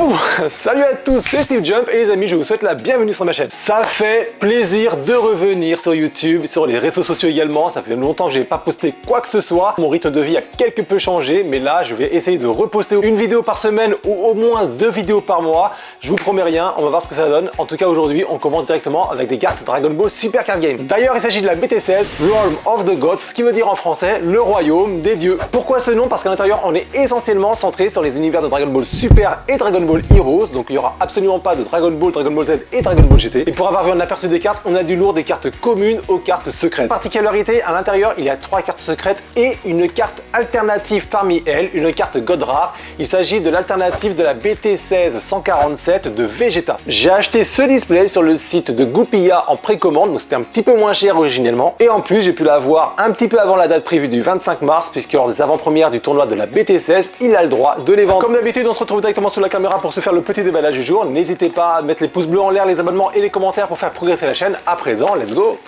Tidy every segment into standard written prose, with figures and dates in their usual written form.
Bon, salut à tous, c'est Steve Jump et les amis, je vous souhaite la bienvenue sur ma chaîne. Ça fait plaisir de revenir sur YouTube, sur les réseaux sociaux également. Ça fait longtemps que je n'ai pas posté quoi que ce soit. Mon rythme de vie a quelque peu changé, mais là, je vais essayer de reposter une vidéo par semaine ou au moins 2 vidéos par mois. Je vous promets rien, on va voir ce que ça donne. En tout cas, aujourd'hui, on commence directement avec des cartes Dragon Ball Super Card Game. D'ailleurs, il s'agit de la BT16, Realm of the Gods, ce qui veut dire en français le royaume des dieux. Pourquoi ce nom? Parce qu'à l'intérieur, on est essentiellement centré sur les univers de Dragon Ball Super et Dragon Ball Heroes, donc il n'y aura absolument pas de Dragon Ball Z et Dragon Ball GT. Et pour avoir vu un aperçu des cartes, on a du lourd des cartes communes aux cartes secrètes. Particularité, à l'intérieur, il y a 3 cartes secrètes et une carte alternative parmi elles, une carte God rare. Il s'agit de l'alternative de la BT16 147 de Vegeta. J'ai acheté ce display sur le site de Goupilla en précommande, donc c'était un petit peu moins cher originellement. Et en plus, j'ai pu l'avoir un petit peu avant la date prévue du 25 mars, puisque lors des avant-premières du tournoi de la BT16, il a le droit de les vendre. Comme d'habitude, on se retrouve directement sous la caméra pour se faire le petit déballage du jour. N'hésitez pas à mettre les pouces bleus en l'air, les abonnements et les commentaires pour faire progresser la chaîne. À présent, let's go!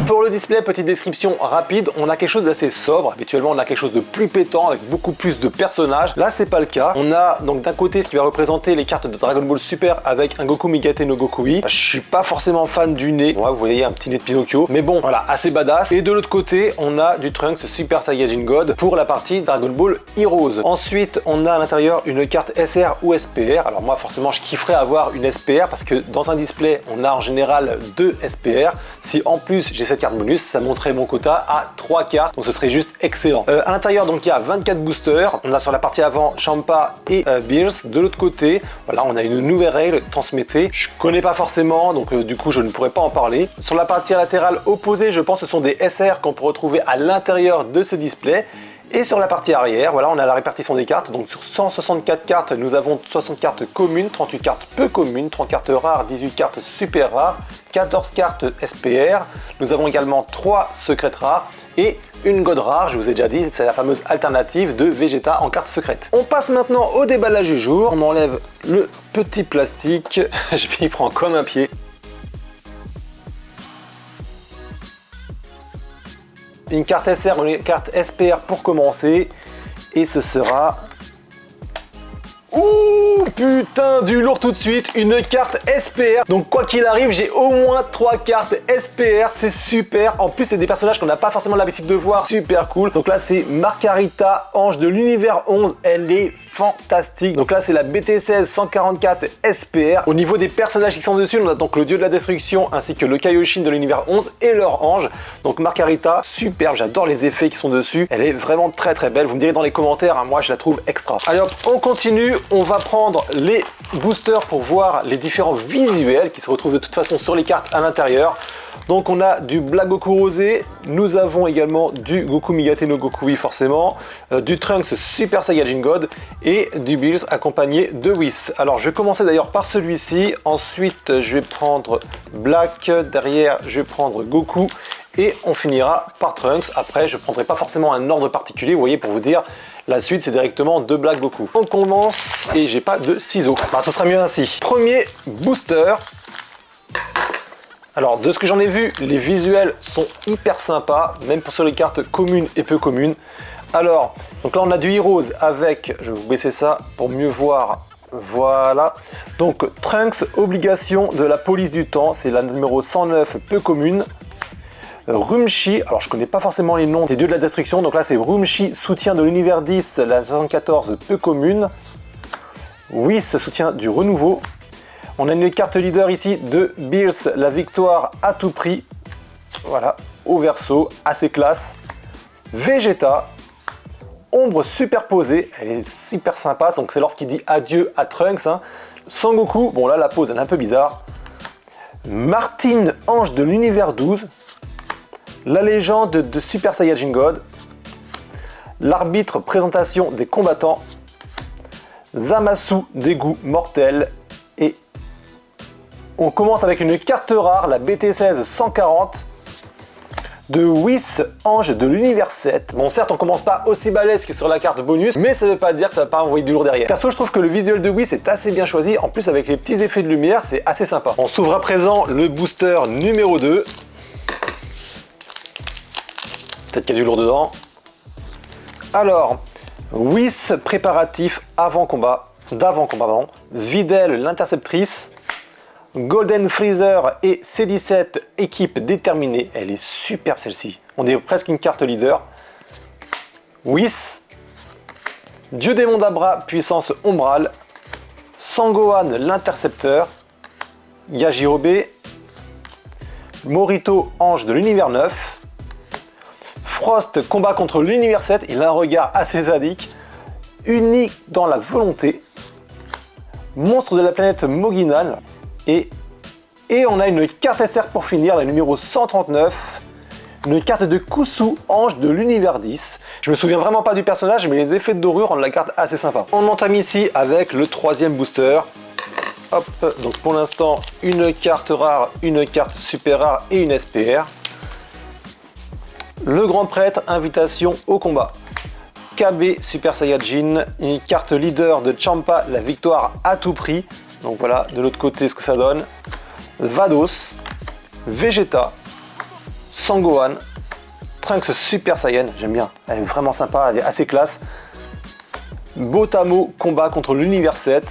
Pour le display, petite description rapide, on a quelque chose d'assez sobre. Habituellement, on a quelque chose de plus pétant avec beaucoup plus de personnages. Là, c'est pas le cas. On a donc d'un côté ce qui va représenter les cartes de Dragon Ball Super avec un Goku Migate no Gokui. Je suis pas forcément fan du nez. Ouais, vous voyez un petit nez de Pinocchio, mais bon, voilà, assez badass. Et de l'autre côté, on a du Trunks Super Saiyajin God pour la partie Dragon Ball Heroes. Ensuite, on a à l'intérieur une carte SR ou SPR. Alors moi, forcément, je kifferais avoir une SPR parce que dans un display, on a en général 2 SPR. Si en plus j'ai cette carte bonus, ça monterait mon quota à 3 cartes, donc ce serait juste excellent. À l'intérieur, donc il y a 24 boosters. On a sur la partie avant Champa et Beers. De l'autre côté, voilà, on a une nouvelle règle, transmettez. Je connais pas forcément, donc du coup je ne pourrais pas en parler. Sur la partie latérale opposée, je pense que ce sont des SR qu'on peut retrouver à l'intérieur de ce display. Et sur la partie arrière, voilà, on a la répartition des cartes. Donc sur 164 cartes, nous avons 60 cartes communes, 38 cartes peu communes, 30 cartes rares, 18 cartes super rares, 14 cartes SPR. Nous avons également 3 secrètes rares et une God rare, je vous ai déjà dit, c'est la fameuse alternative de Vegeta en carte secrète. On passe maintenant au déballage du jour. On enlève le petit plastique, je m'y prends comme un pied. Une carte SR, une carte SPR pour commencer. Et ce sera... Ouh, putain, du lourd tout de suite, une carte SPR. Donc quoi qu'il arrive, j'ai au moins 3 cartes SPR, c'est super. En plus, c'est des personnages qu'on n'a pas forcément l'habitude de voir, super cool. Donc là, c'est Margarita, ange de l'univers 11, elle est fantastique. Donc là, c'est la BT16 144 SPR. Au niveau des personnages qui sont dessus, on a donc le dieu de la destruction ainsi que le Kaioshin de l'univers 11 et leur ange. Donc Margarita, superbe, j'adore les effets qui sont dessus. Elle est vraiment très très belle. Vous me direz dans les commentaires, hein, moi je la trouve extra. Allez hop, on continue. On va prendre les boosters pour voir les différents visuels qui se retrouvent de toute façon sur les cartes à l'intérieur. Donc on a du Black Goku rosé, nous avons également du Goku Migate no Gokui forcément, du Trunks Super Saiyajin God et du Bills accompagné de Whis. Alors je vais commencer d'ailleurs par celui-ci, ensuite je vais prendre Black, derrière je vais prendre Goku et on finira par Trunks. Après je ne prendrai pas forcément un ordre particulier, vous voyez, pour vous dire. La suite, c'est directement de Black Goku. On commence et j'ai pas de ciseaux. Bah, ce sera mieux ainsi. Premier booster. Alors, de ce que j'en ai vu, les visuels sont hyper sympas, même pour sur les cartes communes et peu communes. Alors, donc là, on a du Heroes avec, je vais vous baisser ça pour mieux voir. Voilà. Donc, Trunks, obligation de la police du temps. C'est la numéro 109, peu commune. Rumshi, alors je connais pas forcément les noms des dieux de la destruction, donc là c'est Rumshi, soutien de l'univers 10, la 74 peu commune. Whis, soutien du renouveau. On a une carte leader ici de Beers, la victoire à tout prix. Voilà, au verso, assez classe. Vegeta, ombre superposée, elle est super sympa, donc c'est lorsqu'il dit adieu à Trunks. Hein. Sangoku, bon là la pose elle est un peu bizarre. Martine, ange de l'univers 12. La légende de Super Saiyajin God, l'arbitre présentation des combattants, Zamasu dégoût mortel et on commence avec une carte rare, la BT16 140 de Whis, ange de l'univers 7. Bon certes on commence pas aussi balèze que sur la carte bonus, mais ça veut pas dire que ça va pas envoyer du lourd derrière. Perso je trouve que le visuel de Whis est assez bien choisi, en plus avec les petits effets de lumière c'est assez sympa. On s'ouvre à présent le booster numéro 2. Peut-être qu'il y a du lourd dedans. Alors, Whis préparatif avant-combat, d'avant-combat, pardon. Videl l'interceptrice. Golden Freezer et C17 équipe déterminée. Elle est superbe celle-ci. On est presque une carte leader. Whis. Dieu démon d'Abra, puissance ombrale. Sangohan l'intercepteur. Yajirobe. Morito, ange de l'univers 9. Frost, combat contre l'univers 7. Il a un regard assez sadique. Unique dans la volonté. Monstre de la planète Moginan. Et on a une carte SR pour finir, la numéro 139. Une carte de Kusu, ange de l'univers 10. Je me souviens vraiment pas du personnage, mais les effets de dorure rendent la carte assez sympa. On entame ici avec le troisième booster. Hop, donc pour l'instant, une carte rare, une carte super rare et une SPR. Le grand prêtre, invitation au combat. KB Super Saiyajin, une carte leader de Champa, la victoire à tout prix. Donc voilà, de l'autre côté ce que ça donne. Vados, Vegeta, Sangohan, Trunks Super Saiyan, j'aime bien, elle est vraiment sympa, elle est assez classe. Botamo, combat contre l'univers 7.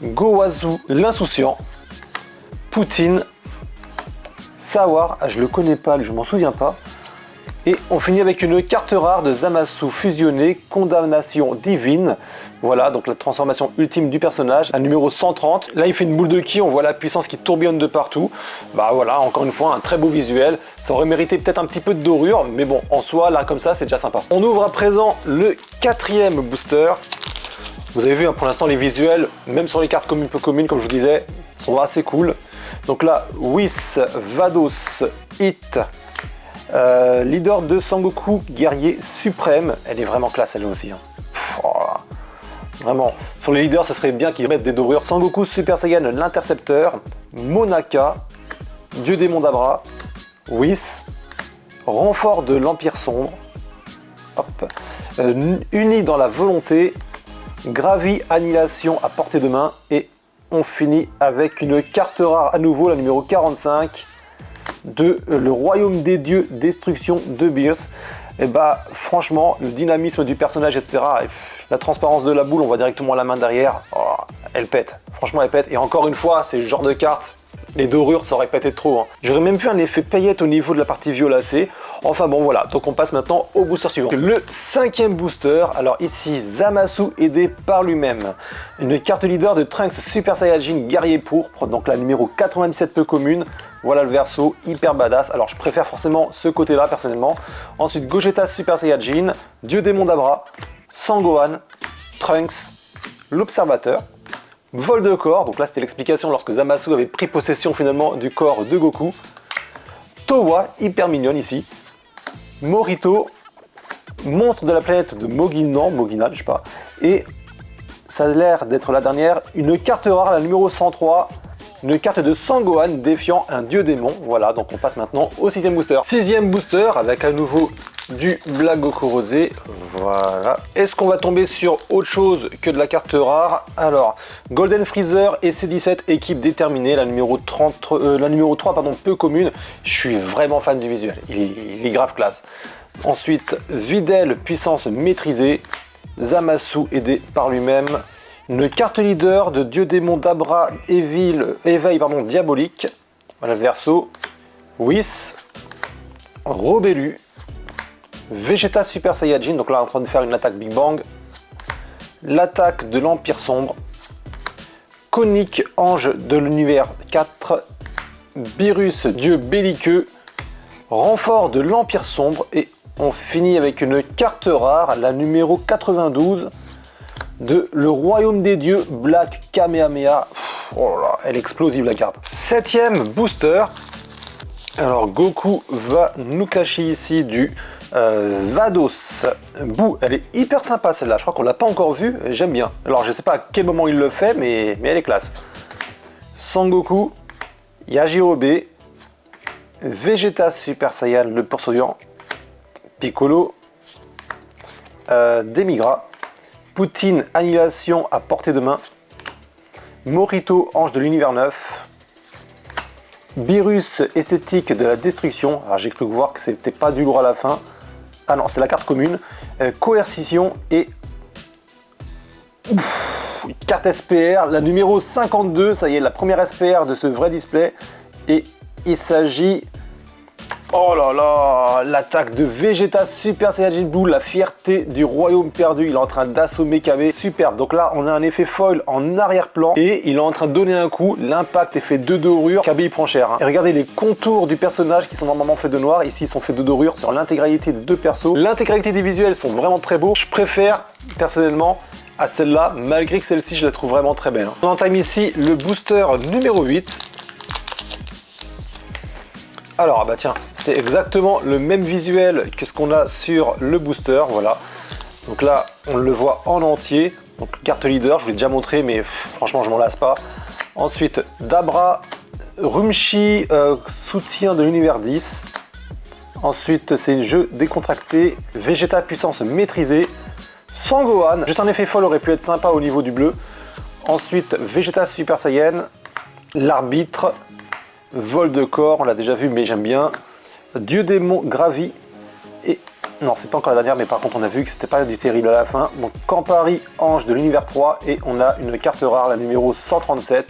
Gowazu, l'insouciant. Poutine. Sawar, je le connais pas, je m'en souviens pas. Et on finit avec une carte rare de Zamasu fusionné, condamnation divine. Voilà, donc la transformation ultime du personnage, un numéro 130. Là, il fait une boule de ki, on voit la puissance qui tourbillonne de partout. Bah voilà, encore une fois, un très beau visuel. Ça aurait mérité peut-être un petit peu de dorure, mais bon, en soi, là, comme ça, c'est déjà sympa. On ouvre à présent le quatrième booster. Vous avez vu, hein, pour l'instant, les visuels, même sur les cartes communes, peu communes, comme je vous disais, sont assez cool. Donc là, Whis, Vados, Hit, leader de Sangoku, guerrier suprême. Elle est vraiment classe, elle aussi. Hein. Vraiment, sur les leaders, ce serait bien qu'ils mettent des dorures. Sangoku Super Saiyan, l'intercepteur. Monaka, Dieu démon d'Abra. Whis, renfort de l'Empire sombre. Hop. Uni dans la volonté. Gravi, annihilation à portée de main. Et on finit avec une carte rare à nouveau, la numéro 45 de le Royaume des Dieux, destruction de Beerus. Et bah franchement, le dynamisme du personnage, etc. Et la transparence de la boule, on voit directement la main derrière. Oh, elle pète. Franchement, elle pète. Et encore une fois, c'est le genre de carte. Les dorures, ça aurait pété trop. Hein. J'aurais même vu un effet paillette au niveau de la partie violacée. Enfin bon, voilà. Donc on passe maintenant au booster suivant. Le cinquième booster. Alors ici, Zamasu aidé par lui-même. Une carte leader de Trunks Super Saiyajin guerrier pourpre. Donc la numéro 97 peu commune. Voilà le verso, hyper badass. Alors je préfère forcément ce côté-là personnellement. Ensuite, Gogeta Super Saiyajin, Dieu démon d'Abra, Sangohan, Trunks, l'Observateur. Vol de corps, donc là c'était l'explication lorsque Zamasu avait pris possession finalement du corps de Goku. Towa, hyper mignonne ici. Morito, monstre de la planète de Moginan, je sais pas. Et ça a l'air d'être la dernière, une carte rare, la numéro 103. Une carte de Sangohan défiant un dieu démon. Voilà, donc on passe maintenant au sixième booster. Sixième booster avec à nouveau du Black Goku Rosé. Voilà. Est-ce qu'on va tomber sur autre chose que de la carte rare? Alors, Golden Freezer et C17 équipe déterminée, la numéro 3 pardon, peu commune. Je suis vraiment fan du visuel, il est grave classe. Ensuite, Videl, puissance maîtrisée. Zamasu aidé par lui-même. Une carte leader de Dieu démon d'Abra, éveil diabolique. Voilà le verso. Whis, Robelu, Vegeta Super Saiyajin, donc là on est en train de faire une attaque Big Bang. L'attaque de l'Empire sombre. Conique, ange de l'univers 4. Beerus, dieu belliqueux. Renfort de l'Empire sombre. Et on finit avec une carte rare, la numéro 92. De le Royaume des Dieux, Black Kamehameha. Oh là, elle est explosive la carte. Septième booster. Alors Goku va nous cacher ici du Vados. Bouh, elle est hyper sympa celle-là. Je crois qu'on l'a pas encore vue. J'aime bien. Alors je sais pas à quel moment il le fait, mais elle est classe. Sangoku, Yajirobe, Vegeta Super Saiyan, le poursuivant, Piccolo, Demigra. Poutine, annihilation à portée de main. Morito, ange de l'univers 9. Virus esthétique de la destruction. Alors j'ai cru voir que c'était pas du lourd à la fin. Ah non, c'est la carte commune. Coercition et carte SPR, la numéro 52. Ça y est, la première SPR de ce vrai display. Et il s'agit... Oh là là, l'attaque de Vegeta Super Saiyajin Blue, la fierté du royaume perdu. Il est en train d'assommer KB. Superbe. Donc là, on a un effet foil en arrière-plan et il est en train de donner un coup. L'impact est fait de dorure. KB, il prend cher. Hein. Et regardez les contours du personnage qui sont normalement faits de noir. Ici, ils sont faits de dorure sur l'intégralité des deux persos. L'intégralité des visuels sont vraiment très beaux. Je préfère, personnellement, à celle-là, malgré que celle-ci, je la trouve vraiment très belle. On entame ici le booster numéro 8. Alors, bah tiens, c'est exactement le même visuel que ce qu'on a sur le booster, voilà. Donc là, on le voit en entier. Donc carte leader, je vous l'ai déjà montré, mais franchement, je m'en lasse pas. Ensuite, Dabra, Rumchi, soutien de l'univers 10. Ensuite, c'est jeu décontracté, Vegeta puissance maîtrisée, Sangohan, juste un effet folle aurait pu être sympa au niveau du bleu. Ensuite, Vegeta Super Saiyan, l'arbitre, Vol de corps, on l'a déjà vu mais j'aime bien. Dieu démon Gravi et... Non, c'est pas encore la dernière mais par contre on a vu que c'était pas du terrible à la fin. Donc Campari, ange de l'univers 3 et on a une carte rare, la numéro 137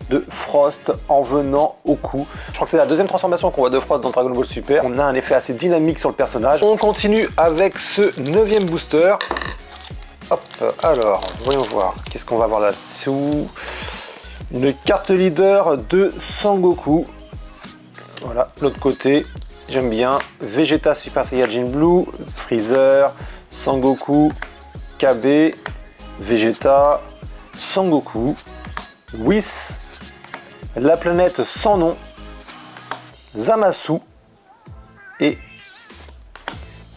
de Frost en venant au cou. Je crois que c'est la deuxième transformation qu'on voit de Frost dans Dragon Ball Super. On a un effet assez dynamique sur le personnage. On continue avec ce 9e booster. Hop, alors, voyons voir. Qu'est-ce qu'on va avoir là-dessous? Une carte leader de Sangoku. Voilà, l'autre côté, j'aime bien. Vegeta Super Saiyajin Blue, Freezer, Sangoku, KB, Vegeta, Sangoku, Whis, la planète sans nom, Zamasu et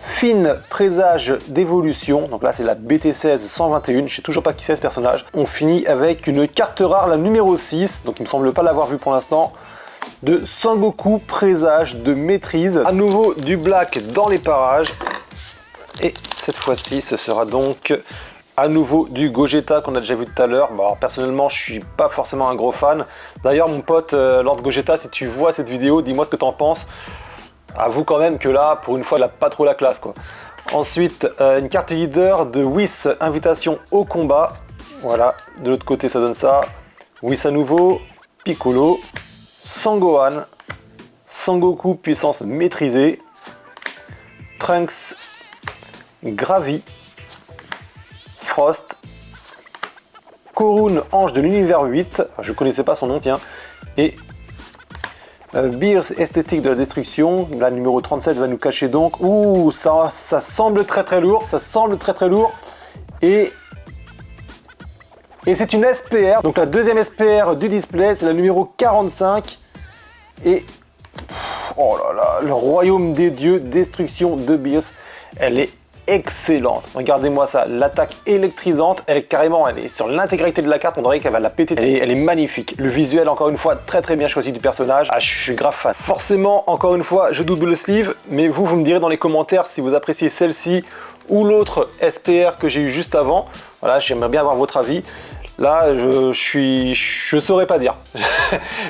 Fine présage d'évolution. Donc là c'est la BT16 121, je sais toujours pas qui c'est ce personnage. On finit avec une carte rare, la numéro 6, donc il me semble pas l'avoir vu pour l'instant, de Sangoku présage de maîtrise. À nouveau du black dans les parages. Et cette fois-ci ce sera donc à nouveau du Gogeta qu'on a déjà vu tout à l'heure. Bon, alors personnellement je suis pas forcément un gros fan. D'ailleurs mon pote Lord Gogeta, si tu vois cette vidéo, dis-moi ce que tu en penses. Avoue quand même que là, pour une fois, il n'a pas trop la classe, quoi. Ensuite, une carte leader de Whis, invitation au combat. Voilà, de l'autre côté, ça donne ça. Whis à nouveau, Piccolo, Sangohan, Sangoku, puissance maîtrisée, Trunks, Gravi, Frost, Korun, ange de l'univers 8. Je connaissais pas son nom, tiens. Et Beers esthétique de la destruction, la numéro 37 va nous cacher donc. Ouh, ça semble très lourd, ça semble très lourd. Et c'est une SPR, donc la deuxième SPR du display, c'est la numéro 45. Et oh là là, le royaume des dieux, destruction de Beers, elle est excellente. Regardez-moi ça, l'attaque électrisante, elle est sur l'intégralité de la carte, on dirait qu'elle va la péter. Elle est magnifique. Le visuel, encore une fois, très bien choisi du personnage. Ah, je suis grave fan. Forcément, encore une fois, je double le sleeve, mais vous me direz dans les commentaires si vous appréciez celle-ci ou l'autre SPR que j'ai eu juste avant. Voilà, j'aimerais bien avoir votre avis. Là, je saurais pas dire.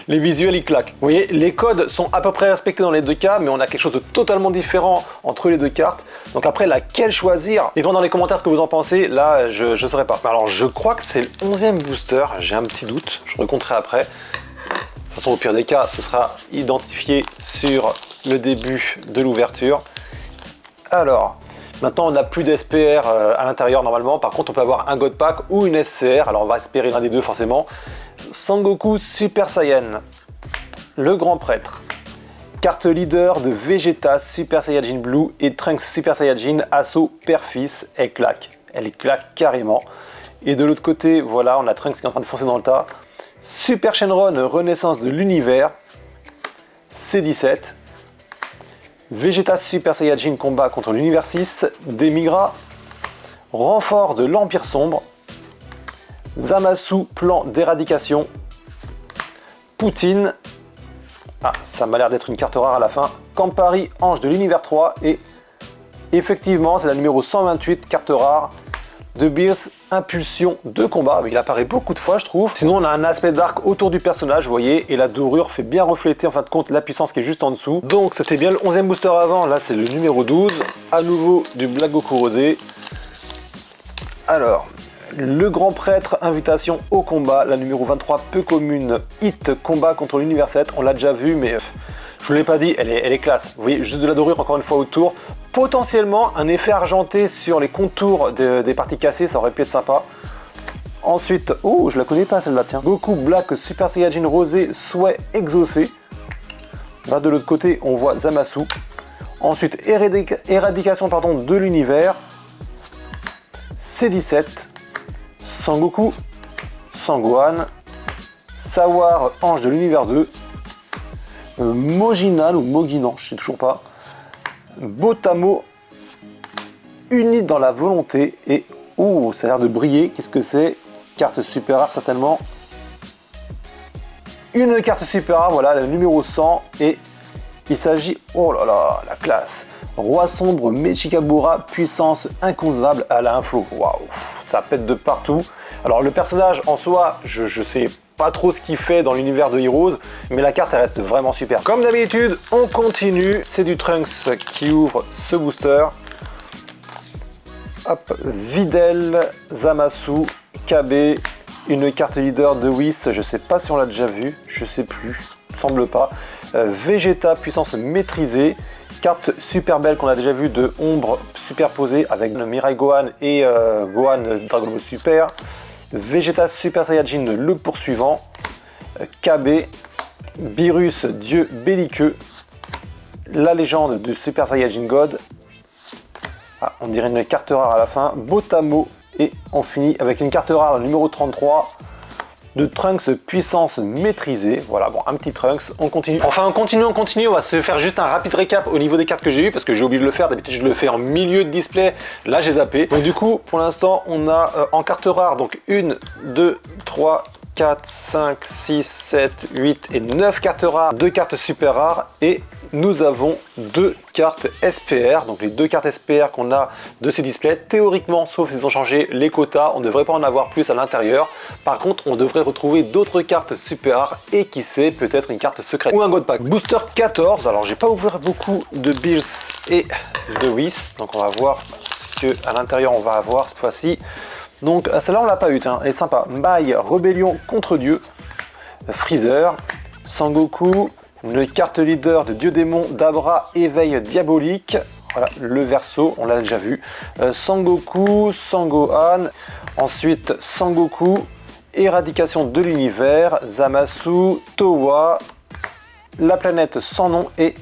Les visuels, ils claquent. Vous voyez, les codes sont à peu près respectés dans les deux cas, mais on a quelque chose de totalement différent entre les deux cartes. Donc après, laquelle choisir? Dites-moi dans les commentaires ce que vous en pensez. Là, je saurais pas. Alors, je crois que c'est le 11e booster. J'ai un petit doute. Je recompterai après. De toute façon, au pire des cas, ce sera identifié sur le début de l'ouverture. Alors... Maintenant, on n'a plus d'SPR à l'intérieur normalement. Par contre, on peut avoir un God Pack ou une SCR. Alors, on va espérer l'un des deux forcément. Sangoku Super Saiyan, le grand prêtre. Carte leader de Vegeta Super Saiyajin Blue et Trunks Super Saiyajin Assaut Père-Fils. Elle claque carrément. Et de l'autre côté, voilà, on a Trunks qui est en train de foncer dans le tas. Super Shenron, renaissance de l'univers. C17. Vegeta Super Saiyajin combat contre l'univers 6, Demigra, renfort de l'Empire Sombre, Zamasu plan d'éradication, Poutine, ah ça m'a l'air d'être une carte rare à la fin, Campari ange de l'univers 3 et effectivement c'est la numéro 128, carte rare de Beerus, impulsion de combat. Il apparaît beaucoup de fois, je trouve. Sinon, on a un aspect dark autour du personnage, vous voyez, et la dorure fait bien refléter en fin de compte la puissance qui est juste en dessous. Donc, c'était bien le 11e booster avant. Là, c'est le numéro 12. À nouveau, du Black Goku rosé. Alors, le grand prêtre, invitation au combat. La numéro 23, peu commune. Hit, combat contre l'univers 7. On l'a déjà vu, mais je vous l'ai pas dit, elle est classe. Vous voyez, juste de la dorure encore une fois autour. Potentiellement, un effet argenté sur les contours des parties cassées, ça aurait pu être sympa. Ensuite, oh, je la connais pas celle-là, tiens. Goku Black Super Saiyajin rosé, souhait exaucé. Là, de l'autre côté, on voit Zamasu. Ensuite, éradication de l'univers. C17. Sangoku. Sangohan. Sawar, ange de l'univers 2. Moginan ou Moginan, je sais toujours pas. Botamo, uni dans la volonté. Et oh, ça a l'air de briller. Qu'est-ce que c'est? Carte super rare certainement. Une carte super rare, voilà, la numéro 100. Et il s'agit, oh là là, la classe. Roi sombre Mechikabura, puissance inconcevable à la inflo. Waouh, ça pète de partout. Alors le personnage en soi, je sais pas trop ce qu'il fait dans l'univers de Heroes, mais la carte elle reste vraiment super. Comme d'habitude, on continue. C'est du Trunks qui ouvre ce booster. Hop, Videl, Zamasu, KB, une carte leader de Whis, je sais pas si on l'a déjà vu, je sais plus, semble pas. Vegeta, puissance maîtrisée. Carte super belle qu'on a déjà vue de ombre superposée avec le Mirai Gohan et Gohan Dragon Ball Super. Vegeta Super Saiyajin, le poursuivant. KB, Beerus, dieu belliqueux. La légende de Super Saiyajin God. Ah, on dirait une carte rare à la fin. Botamo. Et on finit avec une carte rare, le numéro 33. De Trunks puissance maîtrisée. Voilà, bon, un petit Trunks. On continue. Enfin, on continue. On va se faire juste un rapide récap au niveau des cartes que j'ai eues parce que j'ai oublié de le faire. D'habitude, je le fais en milieu de display. Là, j'ai zappé. Donc, du coup, pour l'instant, on a en carte rare, donc 1, 2, 3, 4, 5, 6, 7, 8 et 9 cartes rares. 2 cartes super rares. Et nous avons 2 cartes SPR. Donc, les 2 cartes SPR qu'on a de ces displays. Théoriquement, sauf s'ils ont changé les quotas, on ne devrait pas en avoir plus à l'intérieur. Par contre, on devrait retrouver d'autres cartes super rares et qui sait, peut-être une carte secrète ou un God Pack. Booster 14. Alors, j'ai pas ouvert beaucoup de Beerus et de Whis. Donc, on va voir ce qu'à l'intérieur on va avoir cette fois-ci. Donc, celle-là, on l'a pas eu. Elle est sympa. Mai, rébellion contre Dieu. Freezer. Sangoku. Une carte leader de Dieu Démon, Dabra, éveil diabolique. Voilà, le verso, on l'a déjà vu. Sangoku, Sangohan. Ensuite, Sangoku, éradication de l'univers. Zamasu, Towa, la planète sans nom. Et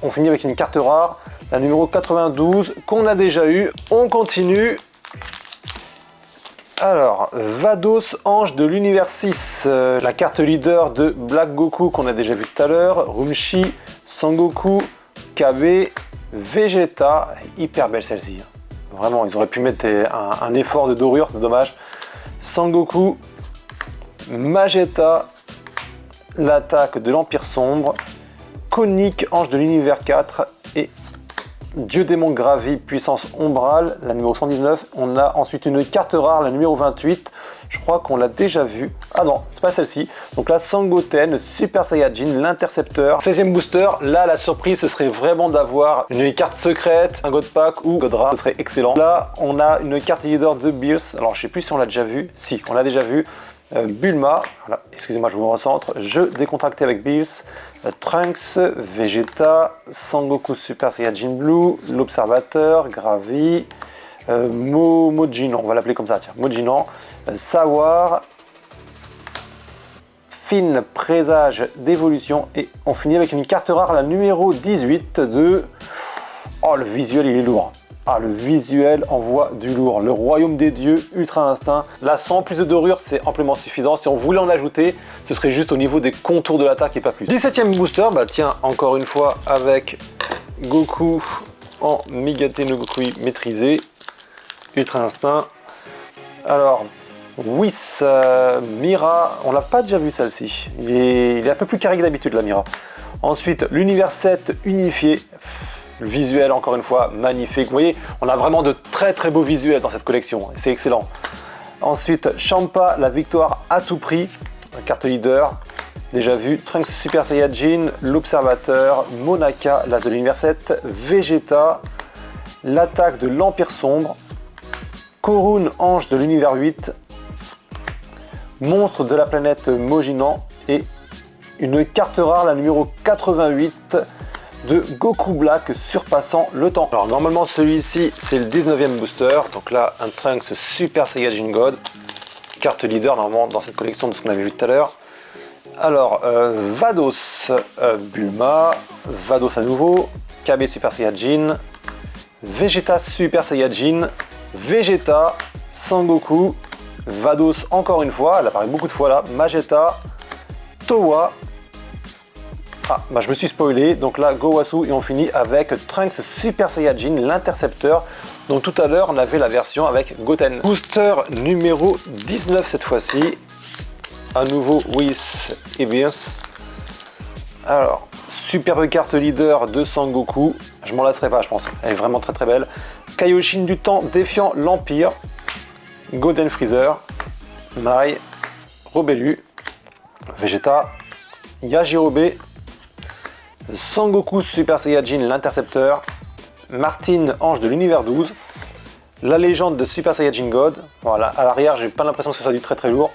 on finit avec une carte rare, la numéro 92, qu'on a déjà eu. On continue. Alors, Vados, ange de l'univers 6, la carte leader de Black Goku qu'on a déjà vu tout à l'heure, Rumshi, Sangoku, KB, Vegeta, hyper belle celle-ci. Vraiment, ils auraient pu mettre un effort de dorure, c'est dommage. Sangoku, Magetta, l'attaque de l'Empire Sombre, Conique, ange de l'univers 4 et Dieu démon gravi, puissance ombrale, la numéro 119. On a ensuite une carte rare, la numéro 28. Je crois qu'on l'a déjà vue. Ah non, c'est pas celle-ci. Donc là, Sangoten, Super Saiyajin, l'intercepteur. 16e booster. Là, la surprise, ce serait vraiment d'avoir une carte secrète, un God Pack ou Godra. Ce serait excellent. Là, on a une carte leader de Beerus. Alors, je sais plus si on l'a déjà vu. Si, on l'a déjà vu. Bulma, voilà, excusez-moi, je me recentre. Je décontracté avec Beerus, Trunks, Vegeta, Sangoku Super Saiyajin Blue, l'Observateur, Gravi, Mojinan, on va l'appeler comme ça, tiens, Mojinan, Sawar, Finn, présage d'évolution, et on finit avec une carte rare, la numéro 18 de... Oh, le visuel, il est lourd. Ah, le visuel envoie du lourd. Le royaume des dieux, ultra instinct. Là, sans plus de dorure, c'est amplement suffisant. Si on voulait en ajouter, ce serait juste au niveau des contours de l'attaque et pas plus. 17e booster, bah tiens, encore une fois, avec Goku en Migate no Gokui maîtrisé. Ultra instinct. Alors, Whis, Mira, on l'a pas déjà vu celle-ci. Il est un peu plus carré que d'habitude, la Mira. Ensuite, l'univers 7 unifié. Le visuel, encore une fois, magnifique. Vous voyez, on a vraiment de très très beaux visuels dans cette collection. C'est excellent. Ensuite, Champa, la victoire à tout prix. Carte leader, déjà vu. Trunks Super Saiyajin, l'Observateur, Monaka, l'As de l'Univers 7, Vegeta, l'attaque de l'Empire Sombre, Korun, Ange de l'Univers 8, Monstre de la planète Mojinan et une carte rare, la numéro 88 de Goku Black surpassant le temps. Alors normalement celui-ci c'est le 19e booster, donc là un Trunks Super Saiyajin God, carte leader normalement dans cette collection de ce qu'on avait vu tout à l'heure. Alors Vados, Bulma, Vados à nouveau, KB Super Saiyajin, Vegeta Super Saiyajin, Vegeta, Sangoku, Vados encore une fois, elle apparaît beaucoup de fois là, Magetta, Towa. Ah, bah je me suis spoilé, donc là Gowasu et on finit avec Trunks Super Saiyajin, l'intercepteur. Donc tout à l'heure on avait la version avec Goten. Booster numéro 19 cette fois-ci. À nouveau Whis et Beers. Alors, superbe carte leader de Sangoku. Je m'en lasserai pas je pense, elle est vraiment très très belle. Kaioshin du temps défiant l'Empire. Golden Freezer. Mai. Robelu. Vegeta. Yajirobe. Sangoku Super Saiyajin, l'intercepteur, Martine, Ange de l'Univers 12, la légende de Super Saiyajin God, voilà, à l'arrière j'ai pas l'impression que ce soit du très très lourd,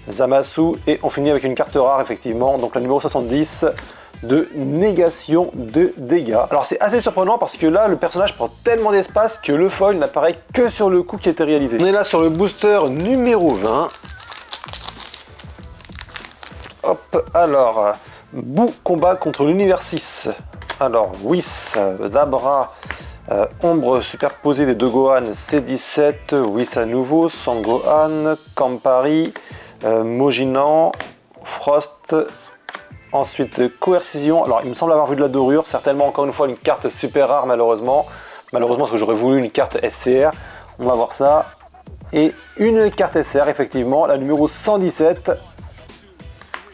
Zamasu, et on finit avec une carte rare effectivement, donc la numéro 70 de négation de dégâts. Alors c'est assez surprenant parce que là le personnage prend tellement d'espace que le foil n'apparaît que sur le coup qui a été réalisé. On est là sur le booster numéro 20. Hop, alors... Boo combat contre l'univers 6. Alors, Whis, Dabra, ombre superposée des deux Gohan, C17, Whis à nouveau, Sangohan, Campari, Mojinan, Frost, ensuite Coercision. Alors, il me semble avoir vu de la dorure, certainement encore une fois une carte super rare malheureusement. Malheureusement, parce que j'aurais voulu une carte SCR. On va voir ça. Et une carte SR, effectivement, la numéro 117.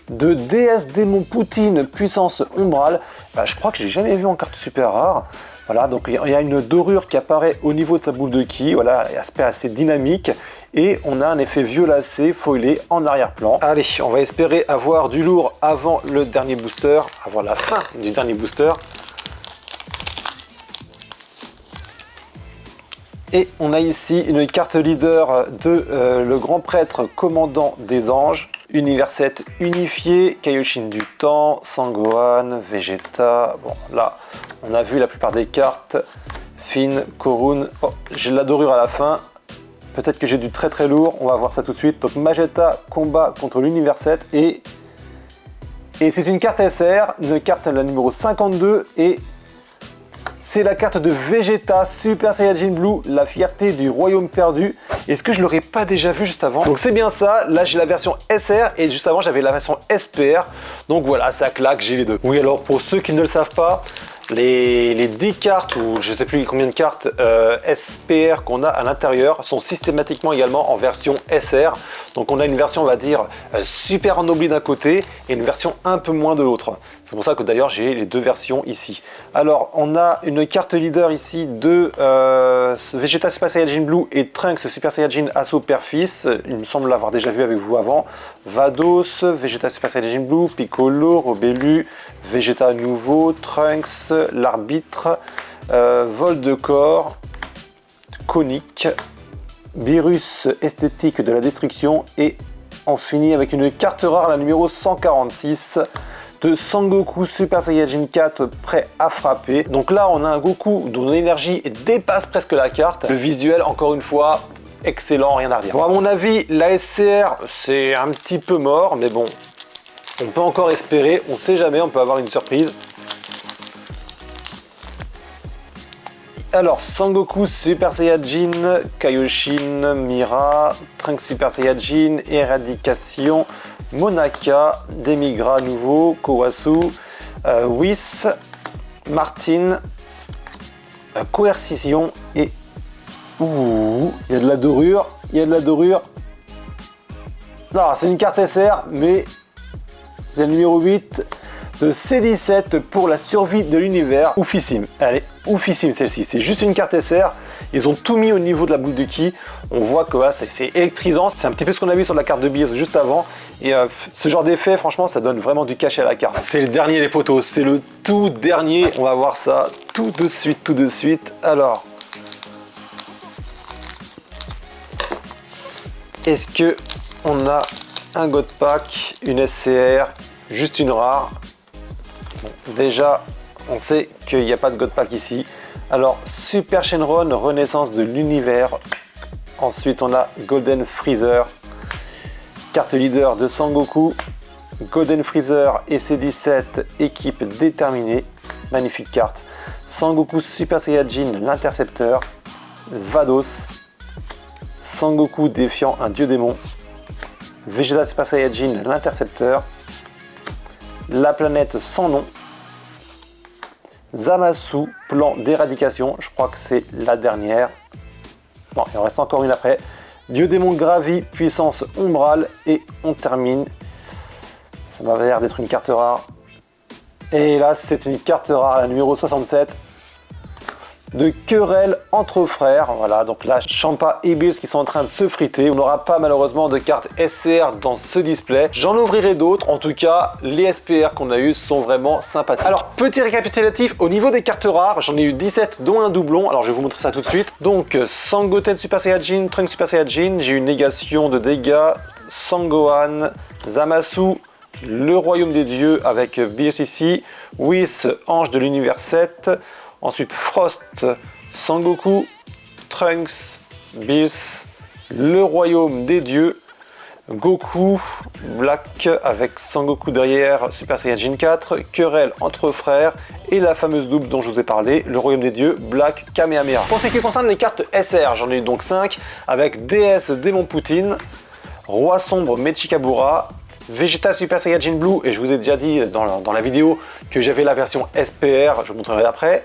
De DS Démon Poutine puissance ombrale, bah, je crois que j'ai jamais vu en carte super rare. Voilà, donc il y a une dorure qui apparaît au niveau de sa boule de ki, voilà, aspect assez dynamique, et on a un effet violacé foilé en arrière-plan. Allez, on va espérer avoir du lourd avant le dernier booster, avant la fin du dernier booster. Et on a ici une carte leader de le grand prêtre commandant des anges. Univers 7 unifié, Kaioshin du temps, Sangohan, Vegeta. Bon, là, on a vu la plupart des cartes. Finn, Korun. Oh, j'ai de la dorure à la fin. Peut-être que j'ai du très très lourd. On va voir ça tout de suite. Donc, Magetta combat contre l'Univers 7. Et c'est une carte SR, une carte la numéro 52. Et c'est la carte de Vegeta Super Saiyajin Blue, la fierté du royaume perdu. Est-ce que je l'aurais pas déjà vu juste avant? Donc c'est bien ça, là j'ai la version SR et juste avant j'avais la version SPR. Donc voilà, ça claque, j'ai les deux. Oui, alors pour ceux qui ne le savent pas, les 10 cartes ou je sais plus combien de cartes SPR qu'on a à l'intérieur sont systématiquement également en version SR. Donc on a une version on va dire super ennoblie d'un côté et une version un peu moins de l'autre. C'est pour ça que d'ailleurs j'ai les deux versions ici. Alors on a une carte leader ici de Vegeta Super Saiyajin Blue et Trunks Super Saiyajin Asso Père-Fils. Il me semble l'avoir déjà vu avec vous avant. Vados, Vegeta Super Saiyajin Blue, Piccolo, Robelu, Vegeta nouveau, Trunks, l'arbitre, vol de corps, conique, virus esthétique de la destruction et on finit avec une carte rare, la numéro 146 de Sangoku Super Saiyajin 4 prêt à frapper. Donc là on a un Goku dont l'énergie dépasse presque la carte. Le visuel encore une fois excellent, rien à redire. Bon, à mon avis la SCR c'est un petit peu mort mais bon on peut encore espérer, on sait jamais, on peut avoir une surprise. Alors, Sangoku Super Saiyajin, Kaioshin, Mira, Trunks Super Saiyajin, Éradication, Monaka, Demigra nouveau, Kowasu, Whis, Martine, Coercision et... Ouh, il y a de la dorure, il y a de la dorure. Non, c'est une carte SR, mais c'est le numéro 8 de C17 pour la survie de l'univers. Oufissime, elle est oufissime celle-ci. C'est juste une carte SR. Ils ont tout mis au niveau de la boule de ki. On voit que voilà, c'est électrisant. C'est un petit peu ce qu'on a vu sur la carte de Beers juste avant. Et ce genre d'effet, franchement, ça donne vraiment du cachet à la carte. C'est le dernier les potos, c'est le tout dernier. On va voir ça tout de suite, tout de suite. Alors, est-ce que on a un God Pack, une SCR, juste une rare? Bon, déjà, on sait qu'il n'y a pas de God Pack ici. Alors, Super Shenron, Renaissance de l'univers. Ensuite, on a Golden Freezer, carte leader de Sangoku. Golden Freezer et C17, équipe déterminée. Magnifique carte. Sangoku Super Saiyajin, l'intercepteur. Vados. Sangoku défiant un dieu démon. Vegeta Super Saiyajin, l'intercepteur. La planète sans nom. Zamasu, plan d'éradication. Je crois que c'est la dernière. Non, il en reste encore une après. Dieu démon Gravi, puissance ombrale. Et on termine. Ça m'a l'air d'être une carte rare. Et là, c'est une carte rare, la numéro 67. De querelle entre frères. Voilà, donc là, Champa et Bills qui sont en train de se friter. On n'aura pas malheureusement de carte SCR dans ce display. J'en ouvrirai d'autres. En tout cas, les SPR qu'on a eu sont vraiment sympathiques. Alors, petit récapitulatif, au niveau des cartes rares, j'en ai eu 17, dont un doublon. Alors, je vais vous montrer ça tout de suite. Donc, Sangoten Super Saiyajin, Trunks Super Saiyajin. J'ai eu une négation de dégâts. Sangohan, Zamasu, le royaume des dieux avec Bills ici. Whis, ange de l'univers 7. Ensuite, Frost, Sangoku, Trunks, Bills, le royaume des dieux, Goku, Black avec Sangoku derrière, Super Saiyajin 4, querelle entre frères et la fameuse double dont je vous ai parlé, le royaume des dieux, Black, Kamehameha. Pour ce qui concerne les cartes SR, j'en ai eu donc 5 avec DS Démon Poutine, Roi Sombre Mechikabura, Vegeta Super Saiyajin Blue, et je vous ai déjà dit dans la vidéo que j'avais la version SPR, je vous montrerai après.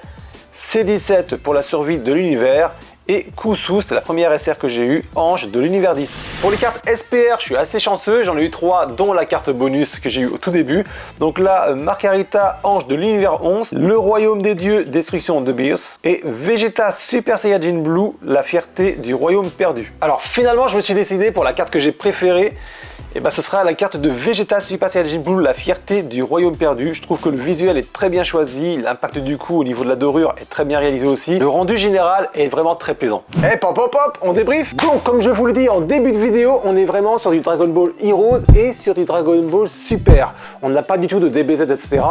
C17 pour la survie de l'univers et Kusu, c'est la première SR que j'ai eue, Ange de l'univers 10. Pour les cartes SPR, je suis assez chanceux, j'en ai eu 3 dont la carte bonus que j'ai eu au tout début. Donc là, Margarita, Ange de l'univers 11, le royaume des dieux, destruction de Beers et Vegeta Super Saiyajin Blue, la fierté du royaume perdu. Alors finalement, je me suis décidé pour la carte que j'ai préférée. Et bah ce sera la carte de Vegeta Super Saiyajin Blue, la fierté du royaume perdu. Je trouve que le visuel est très bien choisi, l'impact du coup au niveau de la dorure est très bien réalisé aussi. Le rendu général est vraiment très plaisant. Et pop pop pop, on débrief. Donc comme je vous le dis en début de vidéo, on est vraiment sur du Dragon Ball Heroes et sur du Dragon Ball Super. On n'a pas du tout de DBZ, etc.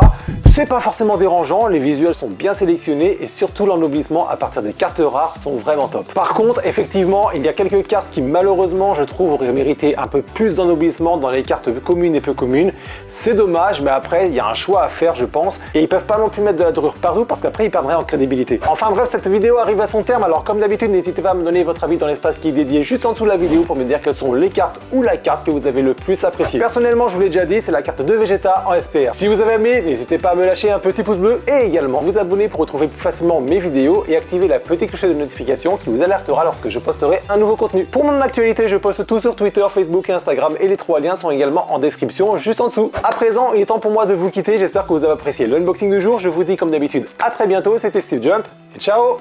C'est pas forcément dérangeant, les visuels sont bien sélectionnés et surtout l'ennoblissement à partir des cartes rares sont vraiment top. Par contre, effectivement, il y a quelques cartes qui malheureusement, je trouve, auraient mérité un peu plus d'ennoblissement dans les cartes communes et peu communes. C'est dommage, mais après, il y a un choix à faire, je pense. Et ils peuvent pas non plus mettre de la dorure partout parce qu'après, ils perdraient en crédibilité. Enfin bref, cette vidéo arrive à son terme. Alors comme d'habitude, n'hésitez pas à me donner votre avis dans l'espace qui est dédié juste en dessous de la vidéo pour me dire quelles sont les cartes ou la carte que vous avez le plus appréciée. Personnellement, je vous l'ai déjà dit, c'est la carte de Vegeta en SPR. Si vous avez aimé, n'hésitez pas à me lâcher un petit pouce bleu et également vous abonner pour retrouver plus facilement mes vidéos et activer la petite cloche de notification qui vous alertera lorsque je posterai un nouveau contenu. Pour mon actualité, je poste tout sur Twitter, Facebook et Instagram et les 3 liens sont également en description juste en dessous. À présent, il est temps pour moi de vous quitter. J'espère que vous avez apprécié l'unboxing du jour. Je vous dis comme d'habitude à très bientôt. C'était Steve Jump et ciao!